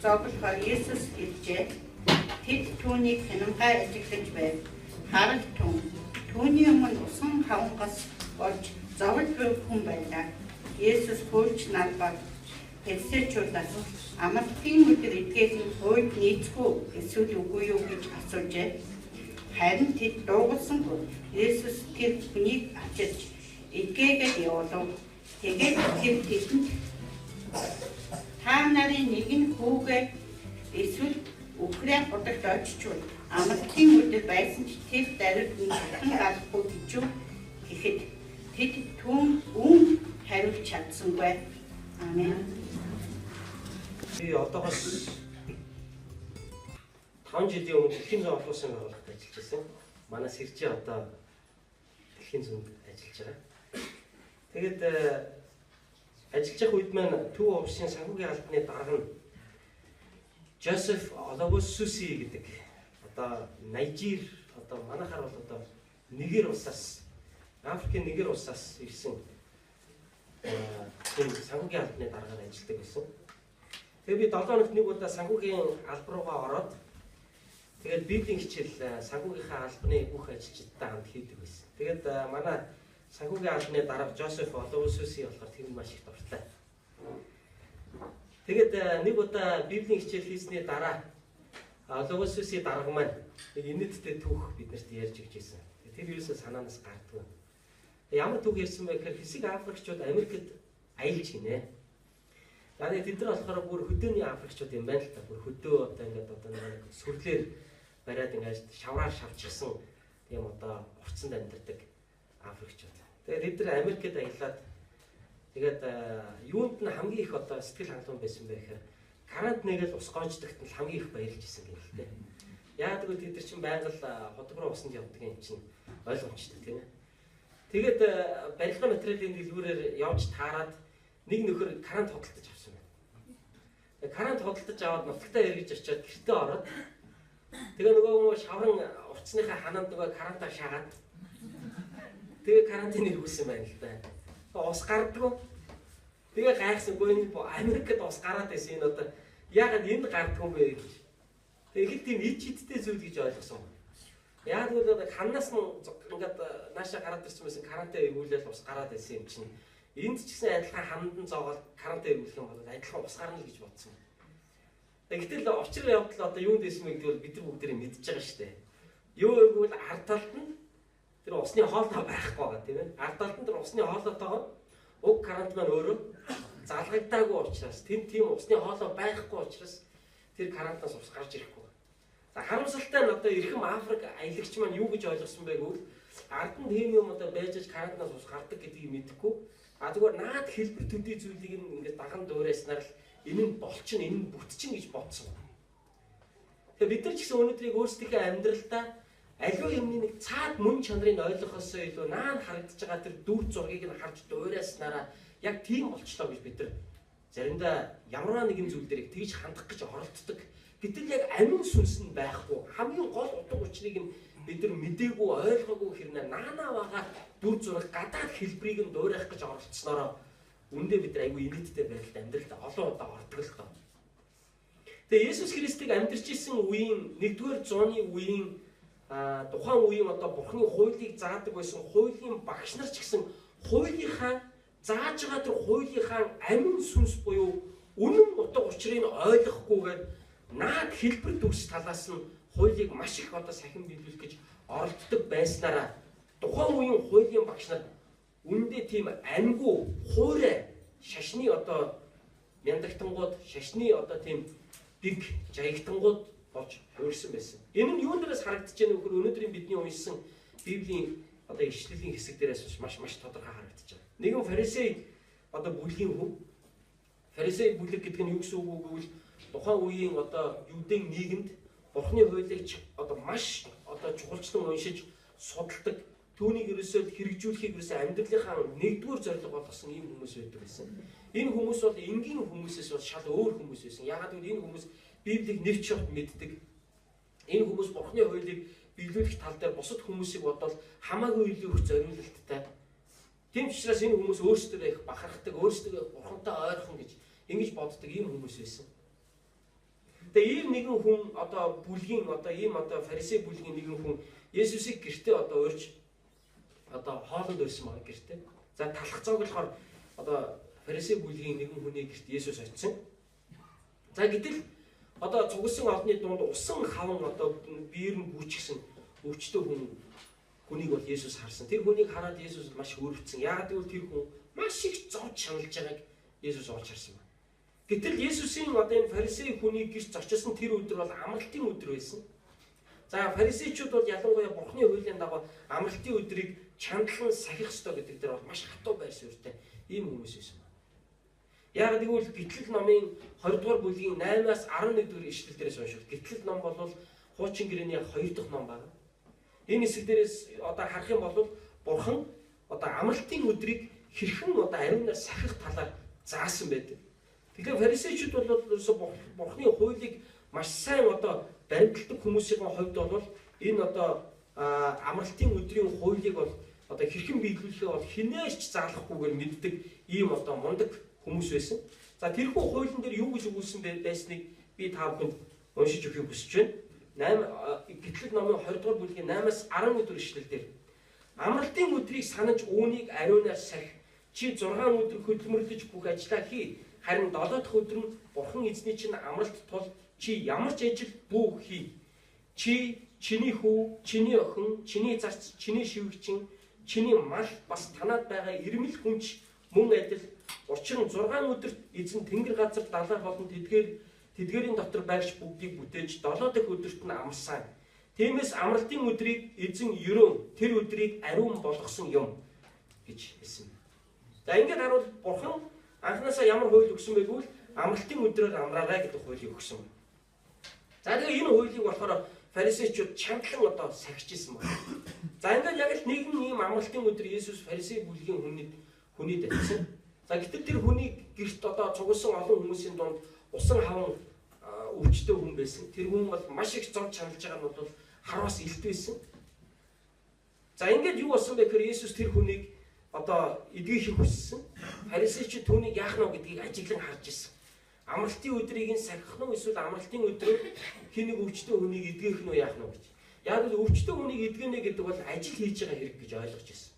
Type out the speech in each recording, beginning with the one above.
зовлохоор Есүс хэлжээ. Тэд түүнийг хянамгай ажиглаж байв. Харалт түүний өмнө усан хавангас болж зовж буй хүн байлаа. Есүс хөөж нар баг фарисеучудаас амралтын өдөр эдгээс нь хууль нийцгүй эсвэл үгүй юу гэж асуужээ. Харин тэд дуугарсангүй. Есүс тэр хүнийг авчирч эдгээгээд явуулав. Тэгээд тэр тэдэнд та нарын нэг нь хүүгээ эсвэл үхрээ бодогт очичвал амралтын өдөр байсан ч тэр даруйд нь хатан алахгүй гэж юу гэхэд тэд түүн хариулж чадсангүй. Амен. Би одоогоос 5 жилийн өмнө Дэлхийн зүүн олонсын байгууллагад ажиллаж байсан. Манай Сэржээ одоо Дэлхийн зүүнд ажиллаж байгаа. Тэгээд ажиллаж явах үед маань Төв овсын санхүүгийн албаны дарга нь Жозеф Оловосуси гэдэг одоо Найжир одоо манайхаар бол одоо Нигер улсаас Африкийн Нигер улсаас ирсэн тийм санхүүгийн албаны даргаар ажилладаг байсан. Тэгээд би 7 хоногт нэг удаа санхүүгийн алба руугаа ороод тэгээд библийн хичээл санхүүгийнхаа албаны бүх ажилчдтай хамт хийдэг байсан. Тэгээд манай санхүүгийн албаны дарга Жозеф Оловосуси болохоор тэр маш их дуртай. Тэгээд нэг удаа библийн хичээл хийсний дараа Оловосуси дарга маань нэг инээдтэй түүх биднэрт ярьж өгч байсан. Тэр юусоо санаанаас гардгүй. Ямар түүх ярьсан бэ гэхээр хэсэг Африкчууд Америкт аялж гинэ. Yani тэд нар болохоор бүр хөдөөний Африкчууд юм байна л та. Бүр хөдөө одоо ингээд одоо нэг сүрлээр бариад ингээд шавраар шавчихсан тийм одоо уртсанд амьдардаг Африкчууд. Тэгээд тэд нар Америкт аялаад тэгээд юунд нь хамгийн их одоо сэтгэл хангалуун байсан бэ гэхээр карант нэгэл ус гоождогт нь хамгийн их баярлж исэн юм л дээ. Яг тэгвэл тэд нар чинь байнга л хотгороо усанд явдаг юм чинь ойлгомжтой тийм ээ. Тэгээд барилгын материалын дэлгүүрээр явж таарад нэг нөхөр карант хөдөлтөж авсан байна. Карант хөдөлтөж аваад нутагтаа эргэж очиод гэртээ ороод тэгээ нөгөө шаврын уртсныхаа ханаанд нөгөө карантаа шаагаад тэгээ карантин иргүүлсэн байна л да. Ус гардгүй. Тэгээ гайхсангүй энэ Америкт ус гараад байсан энэ одоо яагаад энд гардгүй юм бэ гэж. Тэгээ их тийм ид чидтэй зүйл гэж ойлгосон. Яг л ханаас нь ингээд наашаа гараад ирсэн байсан карантаа эргүүлээд ус гараад байсан юм чинь энд ч гэсэн адилхан хандан зоогоод карантаа эргүүлэх юм бол адилхан ус гарна л гэж бодсон. Гэтэл учир явдал одоо юунд дэсэн бэ гэдгийг бид нар бүгд мэдчихэж байгаа шүү дээ. Юу гэвэл ард талд нь тэр усны хоолтой байхгүй байгаа тийм ээ. Ард талд нь тэр усны хоолойтойгоо уг карант маань өөрөө залгагдаагүй учраас тийм усны хоолой байхгүй учраас тэр карантаас ус гарч ирэхгүй. За харамсалтай нь одоо эрхэм Африк аялагч маань юу гэж ойлгосон бэ гэвэл ард нь тийм юм одоо байж карантаас ус гардаг гэдгийг мэдэхгүй. Тэгвэл наад хэлбэр төдий зүйлийг ингээд даган дуурайснаар л энэ нь болчин, энэ нь бүтчин гэж бодсон. Тэгээ бид нар ч гэсэн өнөөдрийг өөрсдийнхөө амьдралдаа аливаа юмны нэг цаад мөн чанарыг ойлгохоос илүү наан харагдаж байгаа тэр дүр зургийг нь харж дуурайснараа яг тийм болчлоо гэж бид нар заримдаа ямар нэгэн зүйл дээр тэгж хандах гэж оролддог. Гэтэл яг амин сүнс нь байхгүй. Хамгийн гол утга учирыг нь бид нар мдээгүй ойлгоогүй хэрнээ наанаа байгаа дүр зураг гадаад хэлбэрийг нь дуурайх гэж оролцсноороо үндэ бид нар айгүй инээдтэй байдалд амьдралд олон удаа ордог л доо. Тэгээ Есүс Христийг амьдарч исэн үеийн 1-р зууны үеийн тухайн үеийн одоо Бурхны хуулийг заадаг байсан хуулийн багш нар ч гэсэн хуулийнхаа зааж байгаа тэр хуулийнхаа амин сүнс буюу үнэн утга учирыг ойлгохгүйгээр наад хэлбэр төгс талаас нь хуулийг маш их одоо сахин биелүүлэх гэж оролддог байснараа тухайн үеийн хуулийн багш нар үндэ тийм амьгүй хуурай шашны одоо мяндагтангууд шашны одоо тийм дэг жаягтангууд болж хуурсан байсан. Энэ нь юун дээрээс харагдаж байна вэ гэхээр өнөөдрийн бидний уншсан Библийн одоо ишлэлийн хэсэг дээрээс маш тодорхой харагдаж байна. Нэгэн фарисей одоо бүлгийн хүн. Фарисей бүлэг гэдэг нь юу гэсэн үг вэ гэвэл тухайн үеийн одоо юудын нийгэмд Бурхны хуулийг одоо маш одоо чухалчлан уншиж судалдаг түүнийг ерөөсөө хэрэгжүүлэхийг ерөөсөө амьдралынхаа нэгдүгээр зорилго болгосон ийм хүмүүс байдаг гэсэн. Энэ хүмүүс бол энгийн хүмүүсээс бол шал өөр хүмүүс байсан. Яагаад гэвэл энэ хүмүүс Библийг нэвч шот мэддэг. Энэ хүмүүс Бурхны хуулийг биелүүлэх тал дээр бусад хүмүүсийг бодвол хамаагүй илүү их зориулалттай. Тийм учраас энэ хүмүүс өөрсдөө их бахархдаг, өөрсдөө Бурхантай ойрхон гэж ингэж боддог ийм хүмүүс байсан. Тэгээ ийм нэгэн хүн одоо бүлгийн одоо ийм одоо фарисей бүлгийн нэгэн хүн Есүсийг гэртээ одоо урьж одоо хоолнд өрсөн байгаа гэртээ. За талах цог болохоор одоо фарисей бүлгийн нэгэн хүний гэрт Есүс очив. За гэтэл одоо цугласан олонний дунд усан хаван одоо биер нь бүжигсэн өвчтөө хүнийг бол Есүс харсан. Тэр хүнийг хараад Есүс маш хөөрөвцөн. Яагаад гэвэл тэр хүн маш их зовж шаналж байгааг Есүс олж харсан байна. Гэтэл Есүсийн одоо энэ фарисей хүний гэрт очсон тэр өдөр бол амралтын өдөр байсан. За фарисейчүүд бол ялангуяа Бурхны хуулийн дагуу амралтын өдрийг чандлан сахих ёстой гэдэг дээр бол маш хатуу байр суурьтай ийм хүмүүс байсан байна. Яг гэвэл Гитлэл номын 20 дугаар бүлгийн 8-аас 11 дугаар ишлэл дээрээс уншвал Гитлэл ном бол хуучин гэрээний 2 дахь ном байна. Энэ хэсэг дээрээс одоо харах юм бол Бурхан одоо амралтын өдрийг хэрхэн одоо ариунаар сахих талаар заасан байдаг. Тэгэхээр фарисейчүүд бол Бурхны хуулийг маш сайн одоо баримталдаг хүмүүсийн хувьд бол энэ одоо амралтын өдрийн хуулийг бол одоо хэрхэн биелүүлэхээ бол хинээч заалахгүйгээр мэддэг ийм одоо мундаг хүмүүс байсан. За тэрхүү хуулийн дээр юу гэж өгүүлсэн байсныг би та бүхэнд уншиж өгөхийг хүсэж байна. Гитлэл номын 20 дугаар бүлгийн 8-аас 11 дугаар ишлэлдэр амралтын өдрийг санаж үүнийг ариунаар сахих. Чи 6 өдөр хөдөлмөрлөж бүх ажлаа хий. Харин 7 дахь өдөр нь Бурхан эзний чинь амралт тул чи ямар ч ажил бүү хий. Чи, чиний хүү, чиний охин, чиний зарц, чиний шивгчин, чиний мал бас танаад байгаа ирмэл хүнч мөн адил. Учир нь 6 өдөрт эзэн тэнгэр газар далай болон тэдгээрийн дотор байрч бүгдийг бүтээж 7 дахь өдөрт нь амарсан. Тиймээс амралтын өдрийг эзэн ерөөн тэр өдрийг ариун болгосон юм гэж хэлсэн. За ингээд харуул Бурхан анхнаасаа ямар хууль өгсөн бэ гэвэл амралтын өдрөөр амраарай гэдэг хуулийг өгсөн. За тэгээ энэ хуулийг болохоор фарисейчүүд чандлан одоо сахиж исэн байна. За ингээд яг л нэгэн ийм амралтын өдөр Есүс фарисей бүлгийн хүнийд атсан. За гэтэл тэр хүний гэрт одоо цугласан олон хүмүүсийн дунд усан хаван өвчтөе хүн байсан. Тэр хүн бол маш их зовж чаналж байгаа нь бол хараас илт байсан. За ингээд юу болсон бэ гэхээр Есүс тэр хүнийг одоо эдгийхийг хүссэн. Фарисейчүүд түүнийг яах нь гэдгийг ажиглан харж ирсэн. Амралтын өдрийг нь сахих нь эсвэл амралтын өдрөөр хин нэг өвчтөе хүнийг эдгэх нь яах нь гэж. Яг л өвчтөе хүнийг эдгэнэ гэдэг бол ажил хийж байгаа хэрэг гэж ойлгож ирсэн.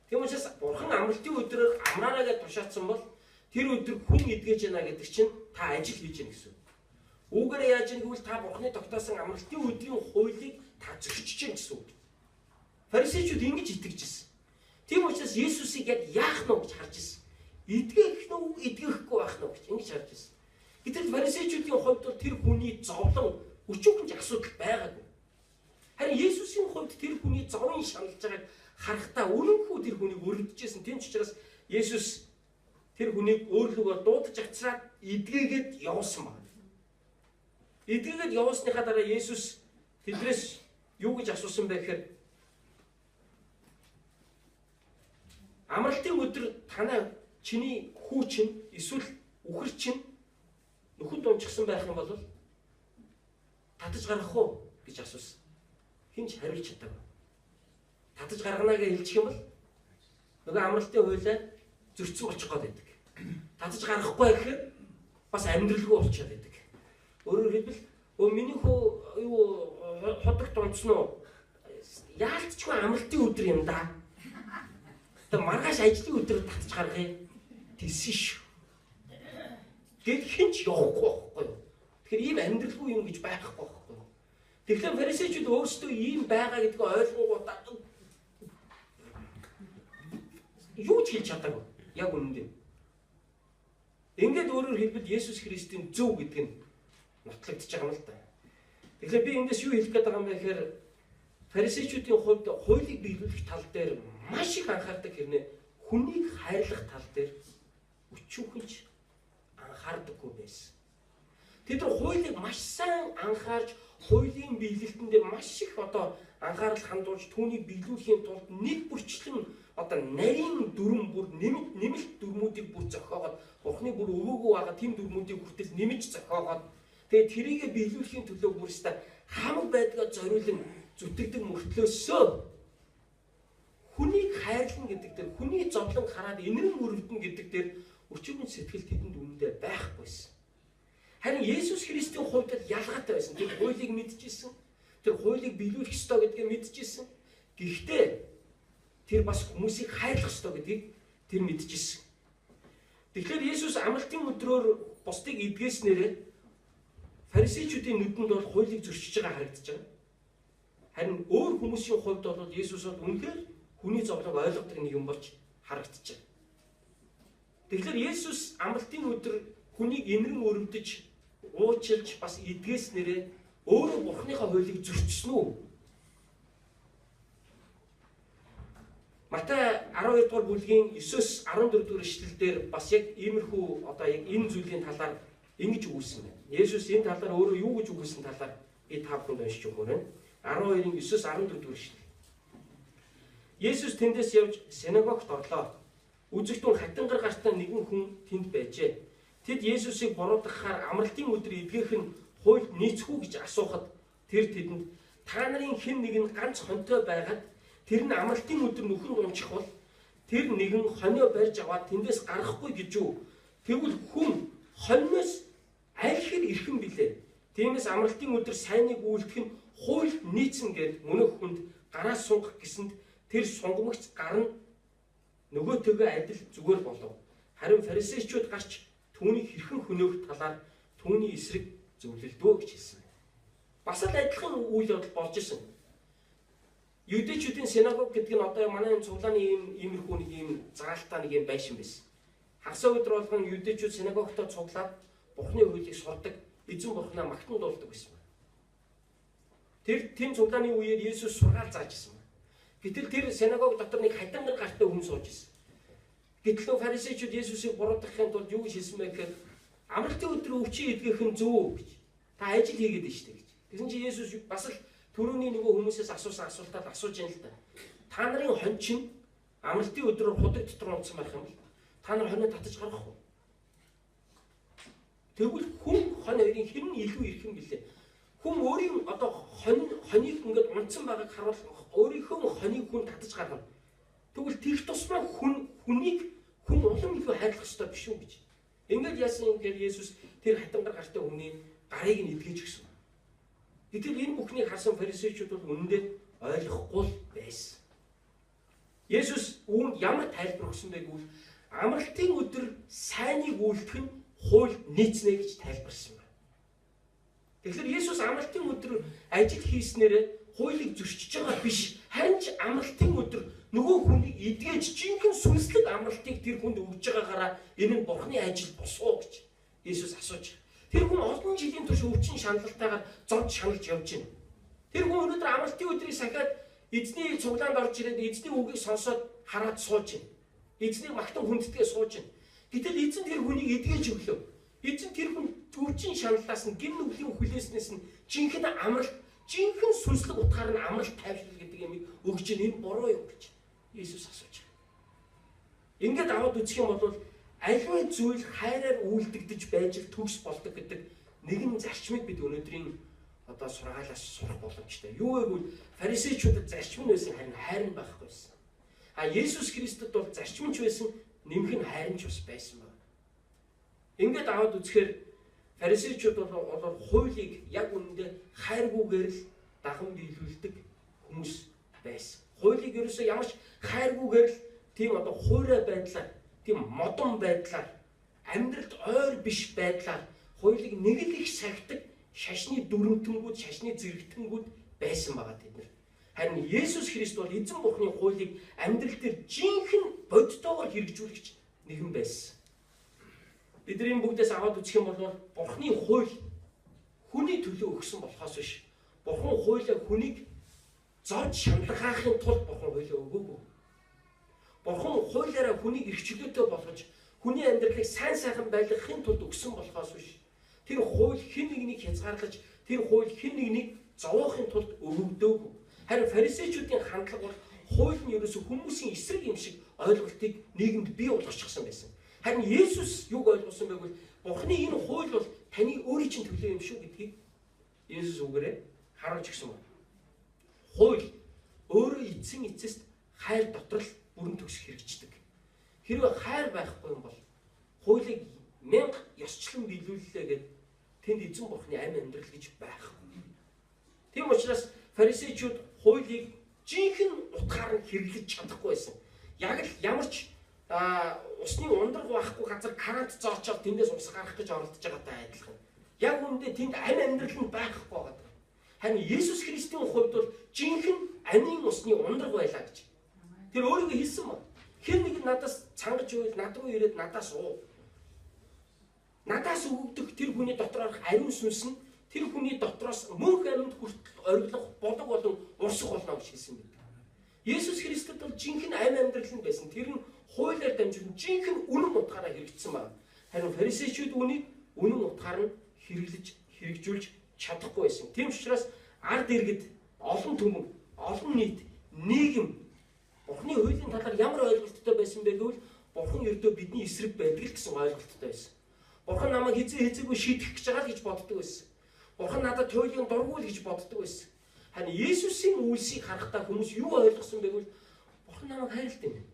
Тийм учраас Бурхан амралтын өдрөөр амраараа гэж тушаацсан бол тэр өдөр хүн эдгэж яана гэдэг чинь та ажил хийж яана гэсэн. Үүгээр яаж юм гэвэл та Бурханы тогтоосон амралтын өдрийн хуулийг та зөрчиж яана гэсэн үг. Фарисейчүүд ингэж итгэж ирсэн. Тийм учраас Есүсийг яг яах нь гэж харж ирсэн. Эдгэх нь үү, эдгэхгүй байх нь гэж ингэж харж ирсэн. Гэтэл фарисейчүүдийн хувьд бол тэр хүний зовлон өчүүхэн асуудал байгаагүй. Харин Есүсийн хувьд тэр хүний зовын шаналж байгааг харахтаа үнэнхүү тэр хүнийг өргөдөжсэн. Тийм ч учраас Есүс тэр хүнийг өөрлөгөө дуудаж авчраад эдгээгээд явуулсан байна. Эдгээгээд явуулсныхаа дараа Есүс тэднээс юу гэж асуусан бэ гэхээр амралтын өдөр танаа чиний хүү чинь эсвэл үхэр чинь нөхөд унчихсан байх юм бол татаж гаргах уу гэж асуусан. Хинч хариулж чадаагүй. Татаж гаргана гэж хэлчих юм бол нөгөө амралтын хуулиар зөрчсөн болчих гээд байдаг. Татаж гаргахгүй гэхээр бас амьдралгүй болчиход байдаг. Өөрөөр хэлбэл миний хүү юу хотогт унтсан уу? Яалтчгүй амралтын өдөр юм да. Тэг маргааш ажлын өдөр татаж гаргая. Тэсэн шүү. Гэт хинч явахгүй байхгүй юу? Тэгэхээр ийм амьдралгүй юм гэж байхгүй байхгүй юу? Тэгэхээр фарисейчүүд өөрсдөө ийм байгаа гэдгийг ойлгонгуудаа юу ч хийж чадаагүй. Яг үнэндээ. Ингээд өөрөөр хэлбэл Есүс Христийн зөв гэдэг нь нотлогдож байгаа юм л да. Тэгэхээр би эндээс юу хэлэх гээд байгаа юм бэ гэхээр фарисейчүүдийн хувьд хуулийг биелүүлэх тал дээр маш их анхаардаг хэрнээ хүнийг хайрлах тал дээр өчүүхэнч анхаардаггүй байсан. Тэд нар хуулийг маш сайн анхаарч хуулийн биелэлтэн дээр маш их одоо анхаарал хандуулж түүнийг биелүүлэхийн тулд нэг бүрчлэн одоо нарийн дүрм бүр нэмэлт дүрмүүдийг бүр зохиогоод Бурхны бүр өвөөгөө байгаа тийм дүрмүүдийг хүртэл нэмж зохиогоод тэгээд тэрийгэ биелүүлэхийн төлөө бүрстэ хамаг байдгаа зориулан зүтгэдэг мөртлөөсөө хүнийг хайрлна гэдэг дээр хүний зовлон хараад инэрэн өрөвдөн гэдэг дээр өчигдөр сэтгэл тэдэнд үнэндээ байхгүйсэн. Харин Есүс Христийн хувьд ялгаатай байсан. Тэр хуулийг мэдчихсэн. Тэр хуулийг биелүүлэх ёстой гэдгийг мэдчихсэн. Гэхдээ тэр бас хүмүүсийг хайрлах ёстой гэдгийг тэр мэдчихсэн. Тэгэхээр Есүс амралтын өдрөөр бусдыг эдгээснээрээ фарисеучүүдийн нүдэнд бол хуулийг зөрчиж байгаа харагдаж байгаа. Харин өөр хүмүүсийн хувьд бол Есүс бол үнэхээр хүний зовлонг ойлгодог нэг юм болж харагдаж байна. Тэгэхээр Есүс амралтын өдөр хүнийг эмрэн өрөвдөж, уучлж бас эдгээснээрээ өөрөө Бурханыхаа хуулийг зөрчсөн үү? Матай 12 дугаар бүлгийн 9-с 14 дугаар ишлэлдэр бас яг иймэрхүү одоо яг энэ зүйлийн талаар ингэж үгүйсэн байна. Есүс энэ талаар өөрөө юу гэж үгүйсэн талаар би та бүхэнд уншиж өгмөр байна. 12-ын 9-с 14 дугаар ишлэл. Есүс тэндээс явж синагогт орлоо. Үзэгтэн хатангар гартай нэгэн хүн тэнд байжээ. Тэд Есүсийг буруудахаар амралтын өдөр эдгэх нь хуульд нийцэх үү гэж асуухад тэр тэдэнд та нарын хэн нэг нь ганц хонтой байгаад тэр нь амралтын өдөр нүхэн унчих бол тэр нэгэн хонио барьж аваад тэндээс гарахгүй гэж үү? Тэгвэл хүн хоньноос айлхэр ирхэн билээ. Тиймээс амралтын өдөр сайныг үйлдэх нь хуульд нийцэн гээд мөнөх хүнд гараас сунгах гэсэнд тэр сунгамагч гар нь нөгөөтэйгээ адил зүгээр болов. Харин фарисеучуд гарч түүнийг хэрхэн хөнөөх талаар түүний эсрэг зөвлөлдөө гэж хэлсэн. Бас л адилхан үйл явдал болж исэн. Юдэчүүдийн синагог гэдэг нь одоо манай энэ цуглааны иймэрхүү нэг ийм заалтаа нэг юм байшин байсан. Хагас өдөр болгон юдэчүүд синагогтоо цуглаад Бурхны хуулийг сурдаг, эзэн Бурхнаа магтаандуулдаг байсан. Тэр тийм цуглааны үеэр Есүс сургаал зааж исэн. Гэтэл тэр синагог дотор нэг хатангар гартай хүн сууж исэн. Гэтэл фарисеучуд Есүсийг буруудахын тулд юу гэж хэлсэн бэ гэхээр амралтын өдөр өвчин эдгэх нь зөв гэж. Та ажил хийгээд байна шүү дээ гэж. Тэгсэн чинь Есүс бас л түрүүний нөгөө хүмүүсээс асуусан асуултад асууж яана л да. Та нарын хон чинь амралтын өдрөөр худаг дотор унтсан байх юм бол та нар хонио татаж гаргах уу? Тэгвэл хүн хон хоёрын хэн нь илүү ирэх юм бэлээ? Хүн өөрийн одоо хонийг ингээд унтсан байгааг харуул өөрийнхөө хонийг хүн татаж гаргана. Тэгвэл тийх тусмаа хүнийг хүн улам илүү хайрлах ёстой биш үү гэж. Ингээд яасан юм гэхээр Есүс тэр хатангар гартай хүний гарыг нь эдгэж гисэн. Гэтэл энэ бүхнийг харсан фарисеучуд бол үнэндээ ойлгохгүй байсан. Есүс үүнд ямар тайлбар өгсөн бэ гэвэл амралтын өдөр сайныг үйлдэх нь хуульд нийцнэ гэж тайлбарсан байна. Тэгэхээр Есүс амралтын өдөр ажил хийснээрээ хуулийг зөрчиж байгаа биш. Харин ч амралтын өдөр нөгөө хүнийг эдгэж жинхэнэ сүнслэг амралтыг тэр хүнд өгж байгаагаараа энэ нь Бурхны ажил босоо гэж Есүс асууж байна. Тэр хүн олон жилийн турш өвчин шаналлтайгаар зовж шаналж явж байна. Тэр хүн өнөөдөр амралтын өдрийг сахиад эзний цуглаанд орж ирээд эзний үгийг сонсоод хараад сууж байна. Эзнийг магтан хүндэтгээ сууж байна. Гэтэл эзэн тэр хүнийг эдгэж өглөө. Эзэн тэр хүн өвчин шаналлаас нь гин нүглийн хүлээснээс нь жинхэнэ амралт, жинхэнэ сүнслэг утгаар нь амралт тайвшрал гэдэг юм өгж ийн энэ буруу юм гэж Есүс асууж байна. Ингээд аваад үзэх юм бол аливаа зүйл хайраар үйлдэгдэж байж л төгс болдог гэдэг нэгэн зарчмыг бид өнөөдрийн одоо сургаалаас сурах боломжтой. Юу вэ гэвэл фарисеучудад зарчим нь байсан харин хайр нь байхгүйсэн. Есүс Христэд бол зарчим ч байсан, нэмэх нь хайр нь ч бас байсан байна. Ингээд аваад үзэхээр фарисеучуд бол хуулийг яг үнэндээ хайргүйгээр л даган биелүүлдэг хүмүүс байсан. Хуулийг ерөөсөө ямарч хайргүйгээр л тийм одоо хуурай байдлаар, тийм модон байдлаар, амьдралд ойр биш байдлаар хуулийг нэг л их сахидаг шашны дүрмтэнгүүд, шашны зэрэгтэнгүүд байсан байгаа тэд нар. Харин Есүс Христ бол эзэн Бурхны хуулийг амьдрал дээр жинхэнэ бодтойгоор хэрэгжүүлэгч нэгэн байсан. Бидний бүгдээс аваад үзэх юм бол Бурхны хууль хүний төлөө өгсөн болохоос биш. Бурхан хуулиа хүнийг зовж шаналгаахын тулд Бурхан хуулиа өгөөгүй. Бурхан хуулиараа хүнийг эрх чөлөөтэй болгож хүний амьдралыг сайн сайхан байлгахын тулд өгсөн болохоос биш. Тэр хууль хэн нэгнийг хязгаарлаж, тэр хууль хэн нэгнийг зовоохын тулд өгөгдөөгүй. Харин фарисеучүүдийн хандлага бол хууль нь ерөөсө хүмүүсийн эсрэг юм шиг ойлголтыг нийгэмд бий болгочихсон байсан. Харин Есүс юг ойлгосон бэ гэвэл Бурхны энэ хууль бол таны өөрийн чинь төлөө юм шүү гэдгийг Есүс үгээрээ харуулж өгсөн байна. Хууль өөрөө эзэн эцэст хайр дотор л бүрэн төгсөх хэрэгждэг. Хэрвээ хайр байхгүй юм бол хуулийг 1000 ёсчлон биелүүллээ гэд тэнд эзэн бурхны амь амьдрал гэж байхгүй. Тийм учраас фарисеучуд хуулийг жинхэнэ утгаар нь хэрэглэж чадахгүй байсан. Яг л ямар ч усны ундраг байхгүй газар карант зоочоод тэндээс ус гарах гэж оролдож байгаатай адилхан. Яг үүндээ тэнд амь амьдрал нь байхгүй байгаа. Харин Есүс Христийн хувьд бол жинхэнэ амийн усны ундраг байлаа гэж. Тэр өөрийгөө хэлсэн ба. Хэн нэг надаас цангаж ивэл надад ирээд надаас уу. Надаас өгөгдөх тэр хүний дотор орох ариун сүнс нь тэр хүний дотроос мөнх амьд хүртэл ориглох бодог болон урсах болно гэж хэлсэн байдаг. Есүс Христэд бол жинхэнэ амь амьдрал нь байсан. Тэр нь хуулиар дамжуулан жинхэнэ үнэн утгаараа хэрэгжсэн байна. Харин фарисеучуд үүнийг үнэн утгаар нь хэрэгжүүлж чадахгүй байсан. Тийм учраас ард иргэд олон түмэн, олон нийт, нийгэм Бурхны хуулийн талаар ямар ойлголттой байсан бэ гэвэл Бурхан ердөө бидний эсрэг байдаг л гэсэн ойлголттой байсан. Бурхан намайг хэзээгүй шийдэх гэж байгаа л гэж боддог байсан. Бурхан надад туйлын дургуул гэж боддог байсан. Харин Есүсийн үйлсийг харахтаа хүмүүс юу ойлгосон бэ гэвэл Бурхан намайг хайрладаг юм.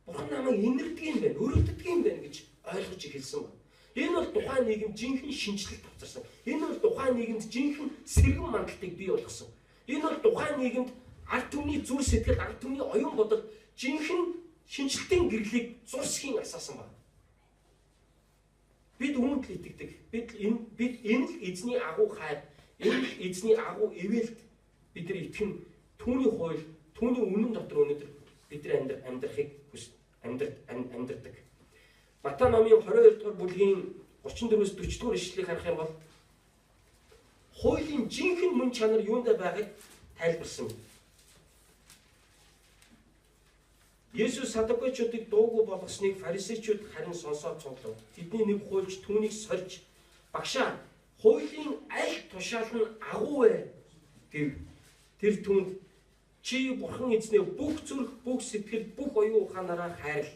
Бурхан намайг инэрдэг юм байна, өрөвддөг юм байна гэж ойлгож эхэлсэн байна. Энэ бол тухайн нийгэм жинхэнэ шинжлэлт авчирсан. Энэ бол тухайн нийгэмд жинхэнэ сэргэн мандалтыг бий болгосон. Энэ бол тухайн нийгэмд ард түмний зүр сэтгэл, ард түмний оюун бодол жинхэнэ шинжлэлтийн гэрлийг зурсхийн асаасан байна. Бид үүнд л итгэдэг. Бид энэ л эзний агуу хайр, энэ л эзний агуу ивэлд бид нар итгэн түүний хууль, түүний үнэн дотор өнөдр бид нар амьдрахыг амьдардаг. Матай номын 22 дугаар бүлгийн 34-өөс 40 дугаар ишлэлийг харах юм бол хуулийн жинхэнэ мөн чанар юунд байгааг тайлбарсан. Есүс садукчуудыг дуугүй болгосныг фарисеучуд харин сонсоод цуглав. Тэдний нэг хуульч түүнийг сорж багшаа хуулийн аль тушаал нь агуу вэ гэв. Тэр түүнд чи бурхан эзнээ бүх зүрх, бүх сэтгэл, бүх оюун ухаанаараа хайрл.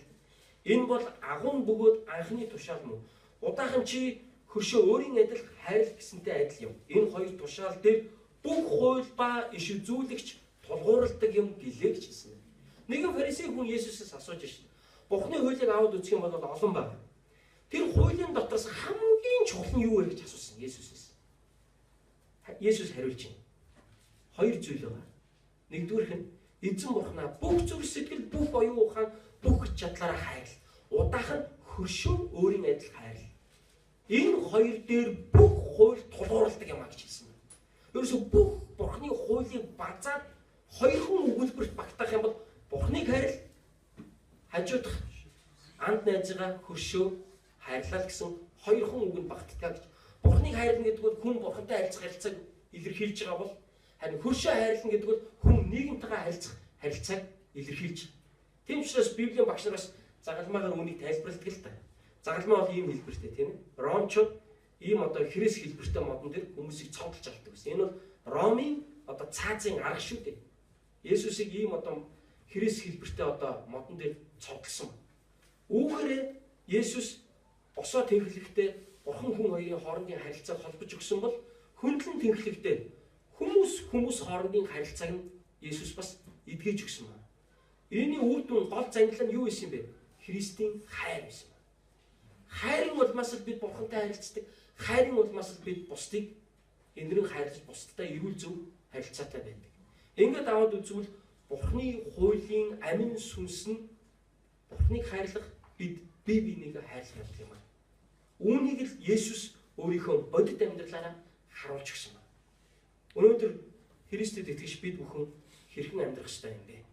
Энэ бол агуун бөгөөд анхны тушаал мөн. Удаахан чи хөршөө өөрийн адил хайрл гэсэнтэй адил юм. Энэ хоёр тушаал дээр бүх хууль ба иш үзүүлэгч тулгуурладаг юм гэлээ гэж хэлсэн. Нэгэн фарисей хүн Есүсээс асууж шин. Бурхны хуулийг аваад үзэх юм бол олон байна. Тэр хуулийн дотроос хамгийн чухал нь юу вэ гэж асуусан Есүсээс. Есүс хариулж байна. Хоёр зүйл байна. Нэгдүгээрх нь эзэн бурхнаа бүх зүрх сэтгэл, бүх оюун ухаан, бүх чадлаараа хайрл. Удаахан хөршөө өөрийн адил хайрл. Энэ хоёр дээр бүх хууль тулгуурладаг юм а гэж хэлсэн. Ерөөсө бүх бурхны хуулийг базаад хоёрхан өгүүлбэрт багтаах юм бол Бурхныг хайрл, хажуудах анд найзгаа хөршөө хайрлал гэсэн хоёрхан үгэнд багтдаг гэж. Бурхныг хайрлна гэдэг бол хүн бурхантай харилцах харилцааг илэрхийлж байгаа бол харин хөршөө хайрлна гэдэг бол хүн нийгэмтэйгээ харилцах харилцааг илэрхийлж. Тийм учраас Библийн багш нараас загалмаагаар үнийг тайлбарладаг л та. Загалмаа бол ийм хэлбэртэй тийм ээ. Ромчууд ийм одоо Христ хэлбэртэй модон дээр хүмүүсийг цогтолж авдаг гэсэн. Энэ бол Ромын одоо цаазын арга шүү дээ. Есүсийг ийм одоо Христ хэлбэртэй одоо модон дээр цогтолсон. Үүгээрээ Есүс босоо тэнхлэгтээ бурхан хүн хоёрын хоорондын харилцааг холбож өгсөн бол хөндлөн тэнхлэгтээ хүмүүс хоорондын харилцааг нь Есүс бас эдгэж өгсөн байна. Энийн үр дүн гол зангил нь юу байсан бэ? Христийн хайр байсан. Хайрын улмаас л бид бурхантай харилцдаг. Хайрын улмаас л бид бусдыг энэрэн хайрлаж бусдтай эрүүл зөв харилцаатай байдаг. Ингээд аваад үзвэл Бурхны хуулийн амин сүнс нь Бурхныг хайрлах бид бие бинийгээ хайрлах юм аа. Үүнийг л Есүс өөрийнхөө бодит амьдралаараа харуулж өгсөн байна. Өнөөдөр Христэд итгэж бид бүхэн хэрхэн амьдрах ёстой юм бэ?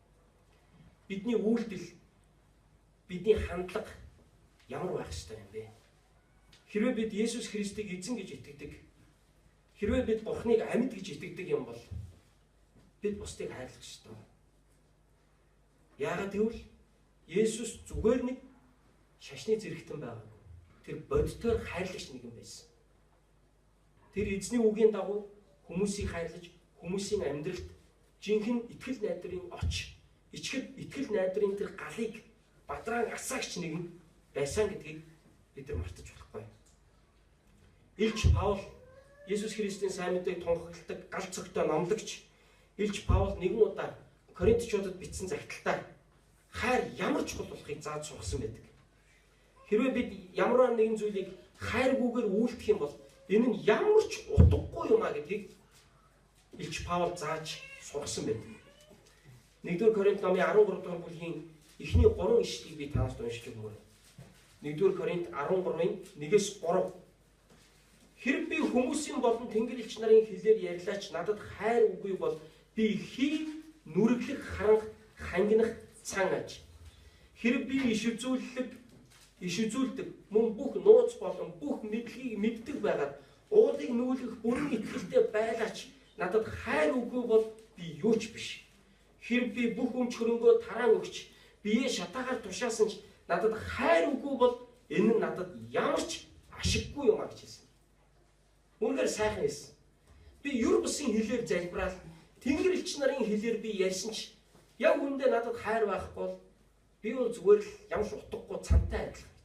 Бидний үйлдэл, бидний хандлага ямар байх ёстой юм бэ? Хэрвээ бид Есүс Христийг эзэн гэж итгэдэг, хэрвээ бид Бурхныг амьд гэж итгэдэг юм бол бид бусдыг хайрлах ёстой. Яагаад гэвэл Есүс зүгээр нэг шашны зэрэгтэн байгаагүй. Тэр бодитоор хайрлагч нэгэн байсан. Тэр эзний үгийн дагуу хүмүүсийг хайрлаж, хүмүүсийн амьдралд жинхэнэ итгэл найдрын итгэл найдрын тэр галыг бадраан асаагч нэгэн байсан гэдгийг бид нар мартаж болохгүй. Илч Паул Есүс Христийн сайн мэдээг тунхагладаг гал цогтой номлогч Илч Паул нэгэн удаа Коринтчуудад бичсэн загталтаа хайр ямар чухал болохыг зааж сургасан байдаг. Хэрвээ бид ямар нэгэн зүйлийг хайргүйгээр үйлдэх юм бол энэ нь ямар ч утгагүй юм а гэдгийг Илч Паул зааж сургасан байдаг. 1-р Коринт номын 13 дугаар бүлгийн эхний 3 ишлэгийг би танаас уншиж өгмөр. 1-р Коринт 13-ын 1-3. Хэрэг би хүмүүсийн болон тэнгэр элч нарын хэлээр ярьлаач надад хайр үгүй бол би хий нүрэглэх харанх хангинах цан аж. Хэрэг би иш үзүүлдэг мөн бүх нууц болон бүх мэдлэгийг мэддэг байгаад уулыг нүүлгэх бүрэн итгэлтэй байлаач надад хайр үгүй бол би юу ч биш. Хэрэг би бүх өмч хөрөнгөө тараан өгч биеэ шатаагаар тушаасан ч надад хайр үгүй бол энэ нь надад ямар ч ашиггүй юм а гэж хэлсэн. Үнэхээр сайхан хэлсэн. Би юр бусын хэлээр залбираад тэнгэр элч нарын хэлээр би ярьсан ч яг үүндээ надад хайр байхгүй бол би бол зүгээр л ямар ч утгагүй цантай адилхан.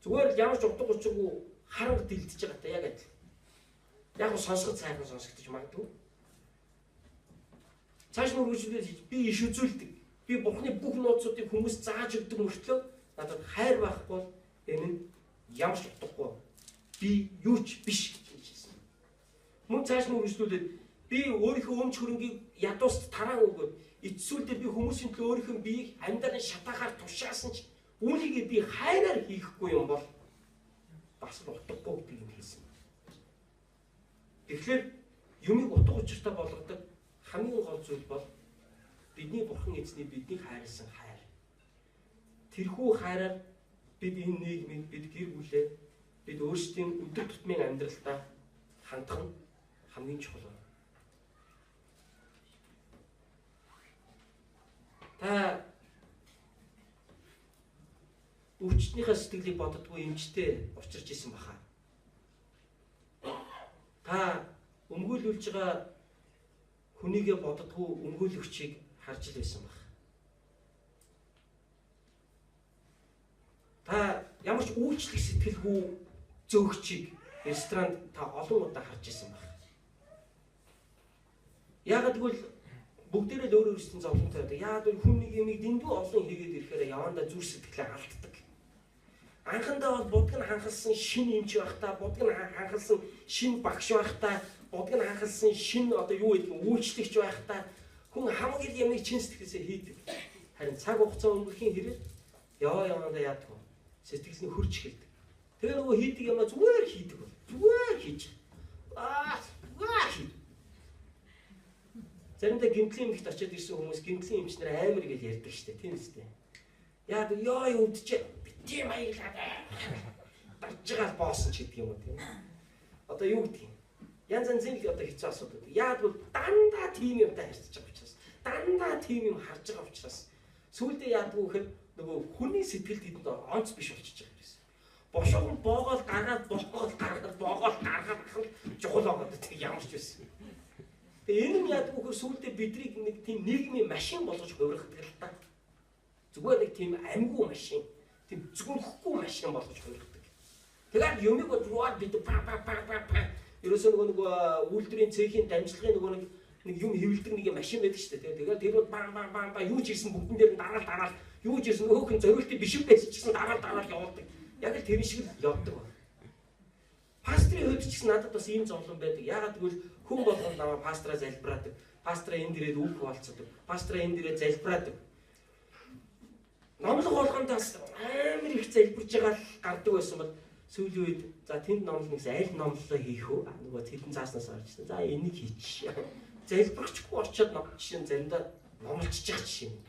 Зүгээр л ямар ч утга учиргүй харанг дэлдэж байгаа та яг адил. Яг нь сонсоход сайхан сонсогдож магадгүй. Цааш нь үргэлжлүүлээд би иш үзүүлдэг. Би Бурхны бүх нууцуудыг хүмүүс зааж өгдөг мөртлөө надад хайр байхгүй бол энэ нь ямар ч утгагүй. Би юу ч биш гэж хэлсэн. Мөн цааш нь үргэлжлүүлээд би өөрийнхөө өмч хөрөнгийг ядууст тараан өгөөд эцсүүлдээ би хүмүүсийн төлөө өөрийнхөө биеийг амьдралын шатаагаар тушаасан ч үүнийг би хайраар хийхгүй юм бол бас утгагүй гэдгийг хэлсэн. Тэгэхээр юмыг утга учиртай болгодог хамгийн гол зүйл бол бидний Бурхан эзний биднийг хайрласан хайр. Тэрхүү хайраар бид энэ нийгмийг, бид гэр бүлээ, бид өөрсдийн өдөр тутмын амьдралдаа хандах нь хамгийн чухал. Та өвчтнийхээ сэтгэлийг боддоггүй эмчтэй учирч исэн баха. Та өмгөөлүүлж байгаа хүнийгээ боддоггүй өмгөөлөгчийг харж л байсан баха. Та ямар ч үйлчлэх сэтгэлгүй зөөгчийг ресторанд та олон удаа харж исэн баха. Яг тэгвэл бүгдээрээ л өөр өөрсдийн зовлонтой байдаг. Яг л хүн нэг юмыг дэндүү олон хийгээд ирэхээр явандаа зүр сэтгэлээ алддаг. Анхандаа бол будг нь ханхалсан шинэ эмч байх та, будг нь ханхалсан шинэ багш байх та, будг нь ханхалсан шинэ одоо юу гэдэг нь үйлчлэгч байх та хүн хамгийн ямыг чин сэтгэлээсээ хийдэг. Харин цаг хугацаа өнгөрөхийн хэрэг явандаа яадаг вэ? Сэтгэл нь хөрж эхэлдэг. Тэгээ нөгөө хийдэг юмаа зүгээр хийдэг бол. Зүгээр хийж. Зүгээр хийж. Заримдаа гэмтлийн эмэгт очиод ирсэн хүмүүс гэмтлийн эмчнэр амар гэж ярьдаг штэ, тийм үстэй. Яг ёо өвдөж битгий маяглаад дарж байгаа боосон ч гэдэг юм уу тийм. Одоо юу гэдэг юм? Янз янзын л одоо хэцүү асуудал. Яг бол дандаа тийм юмтай харьцаж байгаа учраас, дандаа тийм юм харж байгаа учраас сүүлдээ яадгүй гэхээр нөгөө хүний сэтгэл тэдэнд онц биш болчихж байгаа юм. Бошгон боогоол гаргаад чухал байгаа гэдэг ямар ч байсан. Тэгээ энэ нь яадгүй гэхээр сүүлдээ биднийг нэг тийм нийгмийн машин болгож хувиргадаг л та. Зүгээр нэг тийм амьгүй машин, тийм зүгэнхэхгүй машин болгож хувиргадаг. Тэгээд юмыг бодвол бид ерөөсөө нөгөө үйлдвэрийн цехийн дамжлагын нөгөө нэг юм хэвлэдэг нэг машин байдаг шүү дээ. Тэгээд тэр бол юу ч ирсэн бүгдэн дээр нь дараал юу ч ирсэн өөхөн зориултыг биш юм байсан ч гэсэн дараал явуулдаг. Яг л тэр шиг л явдаг байна. Пастрын хувьд ч гэсэн надад бас ийм зовлон байдаг. Яагаад гэвэл хүн болгонд намайг пастраа залбираадаг. Пастраа энэ дээрээ үг хуваалцдаг. Пастраа энэ дээрээ залбираадаг. Номлог болгондоос амар их залбирж байгаа л гардаг байсан бол сүүлийн үед за тэнд номлогнээс аль номлолоо хийх үү? Нөгөө тэдэн цааснаас орчихсон. За энийг хийчих. Залбирчгүй очиод жишээ нь заримдаа номлолчж байгаа жишээ юм.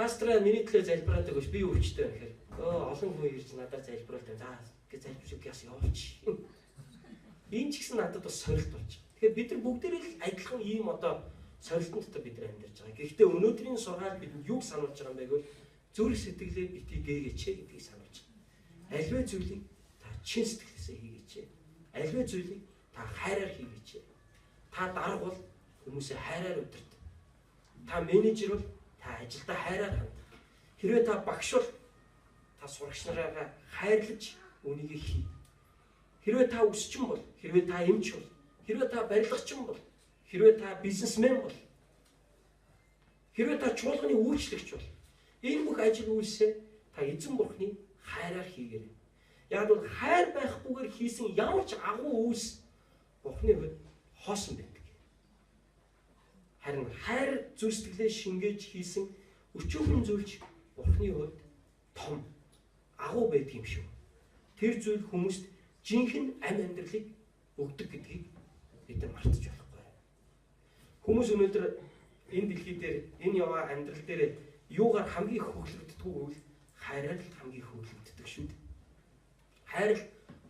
Пастраа миний төлөө залбираадаг биш би өвчтэй байна гэхээр олон хүн ирж надад залбируулдаг. За гэж залбирч яас явуулчих. Энэ ч гэсэн надад бас сорилт болж. Тэгэхээр бид нар бүгдээрээ л адилхан ийм одоо сорилтын дотор бид нар амьдарч байгаа. Гэхдээ өнөөдрийн сургаал бидэнд юу сануулж байгаа юм бэ гэвэл зүрх сэтгэлээ битгий гээгээч гэдгийг сануулж байгаа. Аливаа зүйлийг та чин сэтгэлээсээ хийгээч. Аливаа зүйлийг та хайраар хийгээч. Та дарга бол хүмүүсээ хайраар удирд. Та менежер бол та ажилдаа хайраар ханд. Хэрвээ та багш бол та сурагч нараа хайрлаж үнийг хий. Хэрвээ та үсчин бол, хэрвээ та эмч бол, хэрвээ та барилгачин бол, хэрвээ та бизнесмен бол, хэрвээ та чуулганы үйлчлэгч бол, Энэ бүх ажил үйлсээ та эзэн бурхны хайраар хийгээрэй. Яг бол хайр байхгүйгээр хийсэн ямар ч агуу үйлс бурхны хувьд хоосон байдаг. Харин хайр зүсгэлээ шингээж хийсэн өчүүхэн зүйлч бурхны хувьд том агуу байдаг юм шүү. Тэр зүйл хүмүүст жинхэнэ амь амьдралыг өгдөг гэдгийг бид нар мартаж болохгүй. Хүмүүс өнөөдөр энэ дэлхий дээр энэ яваа амьдрал дээр юугаар хамгийн их хөглөгддөг вэ? Хайраар л хамгийн их хөглөгддөг шүү дээ. Хайр л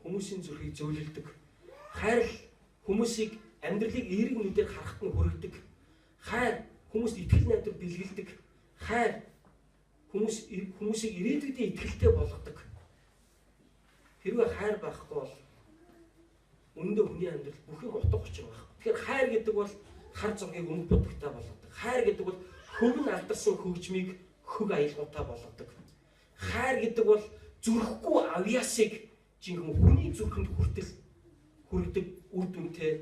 хүмүүсийн зүрхийг зөөлөлдөг. Хайр л хүмүүсийг амьдралыг эерэг нүдээр харахад нь хүргэдэг. Хайр хүмүүст итгэл найдвар бэлгэлдэг. Хайр хүмүүсийг ирээдүйдээ итгэлтэй болгодог. Хэрвээ хайр байхгүй бол өндөө хүний амьдрал бүх юм утга учир байх. Тэгэхээр хайр гэдэг бол хар зургийг өмг будагтай болгодог. Хайр гэдэг бол хөвн алдарсан хөгжмийг хөг аялгаутай болгодог. Хайр гэдэг бол зүрхгүй авьяасыг жинхэнэ хүний зүрхэнд хүргэдэг үр дүнтэй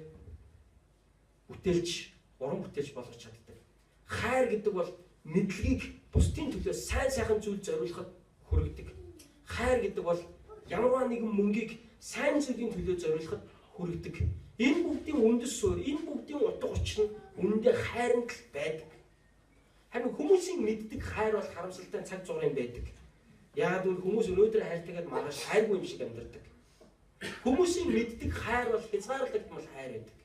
бүтээлч, уран бүтээлч болгож чаддаг. Хайр гэдэг бол мэдлэгийг бусдын төлөө сайн зүйл зориулахад хүргэдэг. Хайр гэдэг бол ямарваа нэгэн мөнгийг сайн зүйлийн төлөө зориулахад хүргэдэг. Энэ бүгдийн үндэс суурь, энэ бүгдийн утга учир нь үнэндээ хайранд л байдаг. Харин хүмүүсийн мэддэг хайр бол харамсалтай цаг зуурын байдаг. Яагаад гэвэл хүмүүс өнөөдөр хайртайгаад маргааш хайргүй юм шиг амьдардаг. Хүмүүсийн мэддэг хайр бол хязгаарлагдмал хайр байдаг.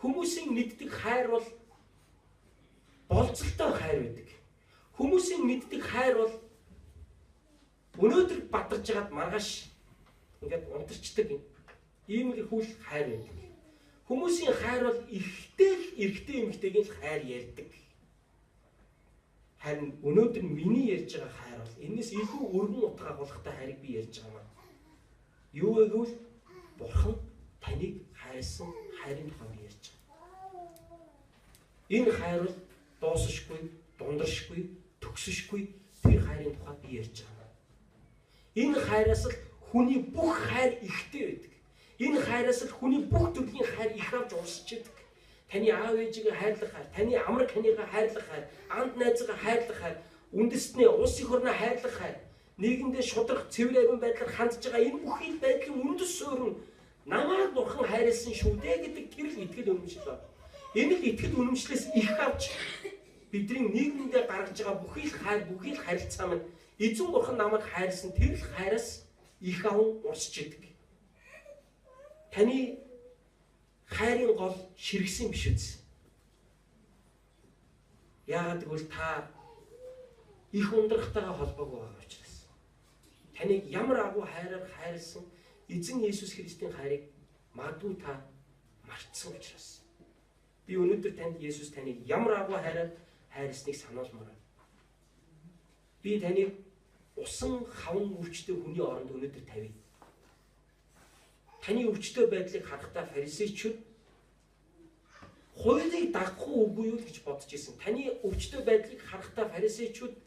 Хүмүүсийн мэддэг хайр бол болцолтой хайр байдаг. Хүмүүсийн мэддэг хайр бол өнөөдөр бадарч байгаад маргааш ингээд унтарчдаг юм. Ийм л хүл хайр байдаг. Хүмүүсийн хайр бол эрэгтэй эмэгтэйгийн хайр ярьдаг. Харин өнөөдөр миний ярьж байгаа хайр бол энэс илүү өргөн утга агуулгатай хайрыг би ярьж байгаа юм. Юу гэвэл Бурхан таныг хайрсан хайрын тухай би ярьж байгаа. Энэ хайр бол дуусахгүй, дундаршгүй, төгсөшгүй тэр хайрын тухай би ярьж байгаа. Энэ хайраас л хүний бүх хайр ихтэй байдаг. Энэ хайраас л хүний бүх төрлийн хайр их авч урсч идэг. Таны аав ээжигээ хайрлах хайр, таны амраг ханигаа хайрлах хайр, анд найзгаа хайрлах хайр, үндэстнээ улс их орноо хайрлах хайр, нийгэмдээ шудрах цэвэр авин байдлаар хандж байгаа энэ бүхий байдлын үндэс суурь нь намайг Бурхан хайрлсан шүү дээ гэдэг тэр л итгэл үнэмшил байна. Энэ л итгэл үнэмшлээс их авч бидний нийгэмдээ гаргаж байгаа бүхий л хайр, бүхий л харилцаа маань эзэн Бурхан намайг хайрлсан тэр л хайраас их аван урсч идэг. Таны хайрын гол ширгсэн биш үз. Яагаад гэвэл та их ундрахтайгаа холбоогүй байгаа учраас. Таныг ямар агуу хайраар хайрлсан эзэн Есүс Христийн хайрыг магадгүй та мартсан учраас. Би өнөөдөр танд Есүс таныг ямар агуу хайраар хайрлсныг сануулмаар байна. Би таныг усан хавн өвчтөе хүний оронд өнөөдөр тавья. Таны өвчтөе байдлыг харахтаа фарисеучуд хуулийг дагах үгүй юу гэж бодож исэн. Таны өвчтөе байдлыг харахтаа фарисеучуд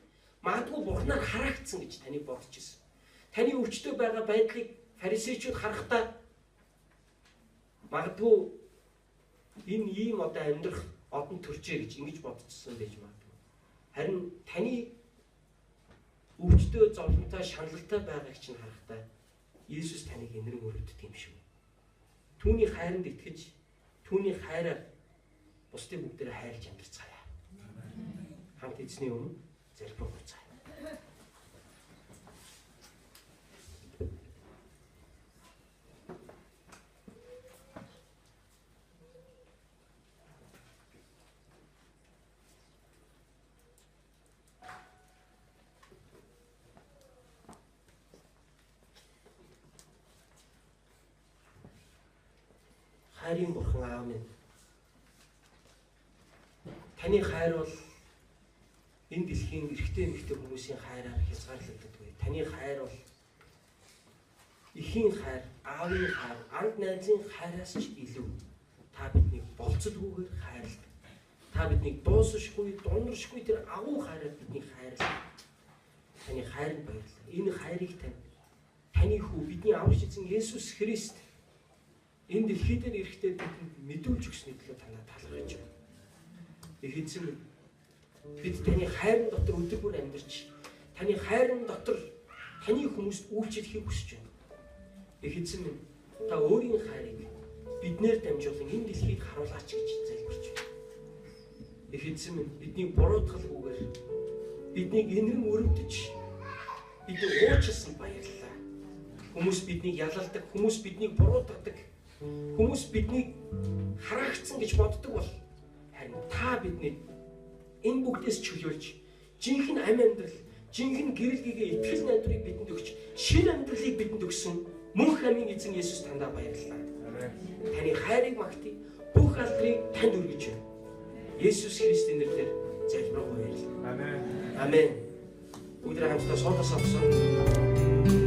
магадгүй Бурханаар хараагдсан гэж таныг бодож исэн. Таны өвчтөе байгаа байдлыг фарисеучуд харахтаа магадгүй энэ ийм одоо амьдрах одон төрчээ гэж ингэж бодчихсон байж магадгүй. Харин таны өвчтөе зовлонтой шаналлтай байгааг чинь харахтаа Есүс таныг энэрэн өрөвддөг юм шүү. Түүний хайранд итгэж, түүний хайраар бусдыг бүгдээрээ хайрлж амьдарцгаая. Хамт эзний өмнө залбирх хуцгаая. Хайрын Бурхан аав минь. Таны хайр бол энэ дэлхийн эрэгтэй эмэгтэй хүмүүсийн хайраар хязгаарлагддаг. Таны хайр бол эхийн хайр, аавын хайр, анд найзын хайраас ч илүү. Та биднийг болцолгүйгээр хайрладаг. Та биднийг дуусшгүй, дундаршгүй тэр агуу хайраар биднийг хайрлаа. Таны хайранд баярлалаа. Энэ хайрыг таны хүү бидний аврагч эзэн Есүс Христ энэ дэлхий дээр ирэхдээ бидэнд мэдүүлж өгсөний төлөө танаа талархаж байна. Их эзэн бид таны хайрын дотор өдөр бүр амьдарч таны хайрын дотор таны хүмүүст үйлчлэхийг хүсэж байна. Эхэзэн минь та өөрийн хайрыг биднээр дамжуулан энэ дэлхийд харуулаач гэж залбирч байна. Эхэзэн минь бидний буруутгалгүйгээр биднийг энэрэн өрөвдөж бидний уучлсан баярлалаа. Хүмүүс биднийг ялалдаг, хүмүүс биднийг буруутгадаг, хүмүүс биднийг хараагцсан гэж боддог бол харин та биднийг энэ бүгдээс чөлөөлж жинхэнэ амь амьдрал, жинхэнэ гэрэл гээгээ итгэл найдварыг бидэнд өгч, шинэ амьдралыг бидэнд өгсөн мөнх амийн эзэн Есүс тандаа баярлалаа. Таны хайрыг магтъя, бүх алдрыг танд өргөж байна. Есүс Христийн нэрээр залбирanгуй. Амен. Амен. Бүгд хамтдаа суудасаа босоо.